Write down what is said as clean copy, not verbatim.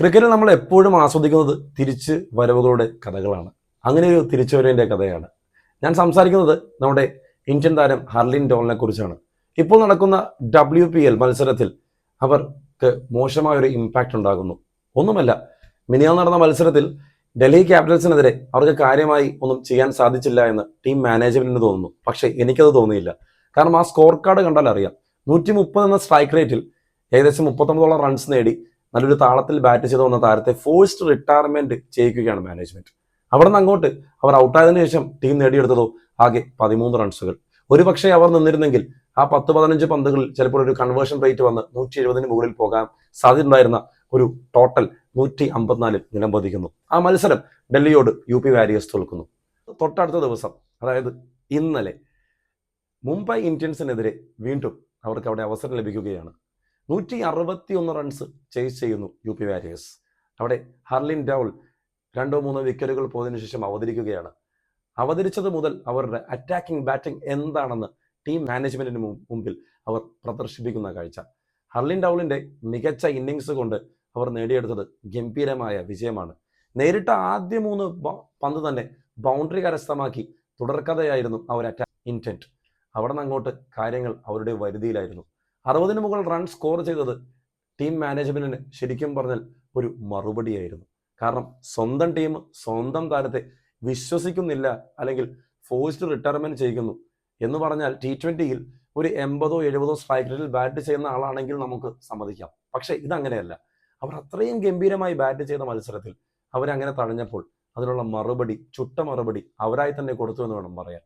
ക്രിക്കറ്റിൽ നമ്മൾ എപ്പോഴും ആസ്വദിക്കുന്നത് തിരിച്ച് വരവുകളുടെ കഥകളാണ്. അങ്ങനെ ഒരു തിരിച്ചുവരവിൻ്റെ കഥയാണ് ഞാൻ സംസാരിക്കുന്നത്. നമ്മുടെ ഇന്ത്യൻ താരം ഹർലിൻ ഡോളിനെ കുറിച്ചാണ്. ഇപ്പോൾ നടക്കുന്ന WPL മത്സരത്തിൽ അവർക്ക് മോശമായ ഒരു ഇമ്പാക്റ്റ് ഉണ്ടാകുന്നു. ഒന്നുമല്ല, മിനിയാന്ന് നടന്ന മത്സരത്തിൽ ഡൽഹി ക്യാപിറ്റൽസിനെതിരെ അവർക്ക് കാര്യമായി ഒന്നും ചെയ്യാൻ സാധിച്ചില്ല എന്ന് ടീം മാനേജ്മെന്റിന് തോന്നുന്നു. പക്ഷേ എനിക്കത് തോന്നിയില്ല. കാരണം ആ സ്കോർ കാർഡ് കണ്ടാൽ അറിയാം. 130 എന്ന സ്ട്രൈക്ക് റേറ്റിൽ ഏകദേശം 39 റൺസ് നേടി നല്ലൊരു താളത്തിൽ ബാറ്റ് ചെയ്ത് വന്ന താരത്തെ ഫോഴ്സ്ഡ് റിട്ടയർമെന്റ് ചെയ്യിക്കുകയാണ് മാനേജ്മെന്റ്. അവിടെ നിന്ന് അങ്ങോട്ട് അവർ ഔട്ടായതിനു ശേഷം ടീം നേടിയെടുത്തതോ ആകെ 13 റൺസുകൾ. ഒരുപക്ഷെ അവർ നിന്നിരുന്നെങ്കിൽ ആ 10-15 പന്തുകളിൽ ചിലപ്പോൾ ഒരു കൺവേർഷൻ റേറ്റ് വന്ന് 170 മുകളിൽ പോകാൻ സാധ്യതയുണ്ടായിരുന്ന ഒരു ടോട്ടൽ 154 നിലംപതിക്കുന്നു. ആ മത്സരം ഡൽഹിയോട് UP വാരിയേഴ്സ് തോൽക്കുന്നു. തൊട്ടടുത്ത ദിവസം, അതായത് ഇന്നലെ, മുംബൈ ഇന്ത്യൻസിനെതിരെ വീണ്ടും അവർക്ക് അവിടെ അവസരം ലഭിക്കുകയാണ്. 161 റൺസ് ചേസ് ചെയ്യുന്നു UP വാരിയേഴ്സ്. അവിടെ ഹർലിൻ ഡൗൾ 2-3 വിക്കറ്റുകൾ പോയതിനു ശേഷം അവതരിക്കുകയാണ്. അവതരിച്ചത് മുതൽ അവരുടെ അറ്റാക്കിംഗ് ബാറ്റിംഗ് എന്താണെന്ന് ടീം മാനേജ്മെന്റിന് മുമ്പിൽ അവർ പ്രദർശിപ്പിക്കുന്ന കാഴ്ച. ഹർലിൻ ഡൗളിന്റെ മികച്ച ഇന്നിങ്സ് കൊണ്ട് അവർ നേടിയെടുത്തത് ഗംഭീരമായ വിജയമാണ്. നേരിട്ട ആദ്യ 3 പന്ത് തന്നെ ബൗണ്ടറി കരസ്ഥമാക്കി തുടർക്കഥയായിരുന്നു അവർ അറ്റാക്ക് ഇന്റന്റ്. അവിടെ നിന്ന് അങ്ങോട്ട് കാര്യങ്ങൾ അവരുടെ വരുതിയിലായിരുന്നു. 60 മുകളിൽ റൺ സ്കോർ ചെയ്തത് ടീം മാനേജ്മെന്റിന് ശരിക്കും പറഞ്ഞാൽ ഒരു മറുപടിയായിരുന്നു. കാരണം സ്വന്തം ടീം സ്വന്തം താരത്തെ വിശ്വസിക്കുന്നില്ല, അല്ലെങ്കിൽ ഫോഴ്സ്ഡ് റിട്ടയർമെന്റ് ചെയ്യുന്നു എന്ന് പറഞ്ഞാൽ T20യിൽ ഒരു 80-70 സ്ട്രൈക്ക് റേറ്റിൽ ബാറ്റ് ചെയ്യുന്ന ആളാണെങ്കിൽ നമുക്ക് സമ്മതിക്കാം. പക്ഷെ ഇതങ്ങനെയല്ല. അവർ അത്രയും ഗംഭീരമായി ബാറ്റ് ചെയ്ത മത്സരത്തിൽ അവരങ്ങനെ തഴഞ്ഞപ്പോൾ അതിനുള്ള മറുപടി, ചുട്ട മറുപടി അവരായി തന്നെ കൊടുത്തു എന്ന് വേണം പറയാൻ.